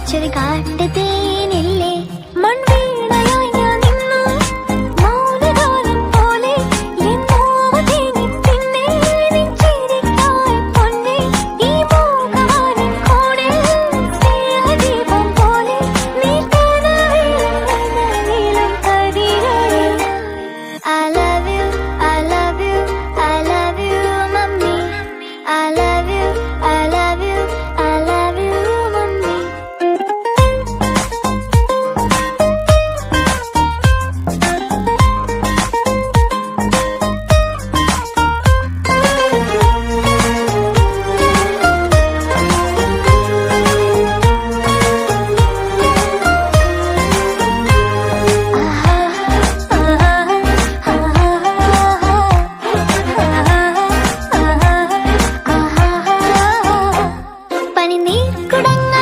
പറിച്ചൊരു കാട്ടുതേനില്ലേ മൺവീണയായി ഞാൻ നിന്നു മൗനഗാനം പോലെ എന്നോവ തേങ്ങി പിന്നെ നെഞ്ചിരിക്കായി പൊന്നെ ഈ മൂകവാനിൻ കോണിൽ സ്നേഹദീപം പോലെ നീ കനവിലും കതിരൊളി I love you, I love you, I love you, mummy. I love you, I love you, I love you, mummy. പനിനീർക്കുടങ്ങൾ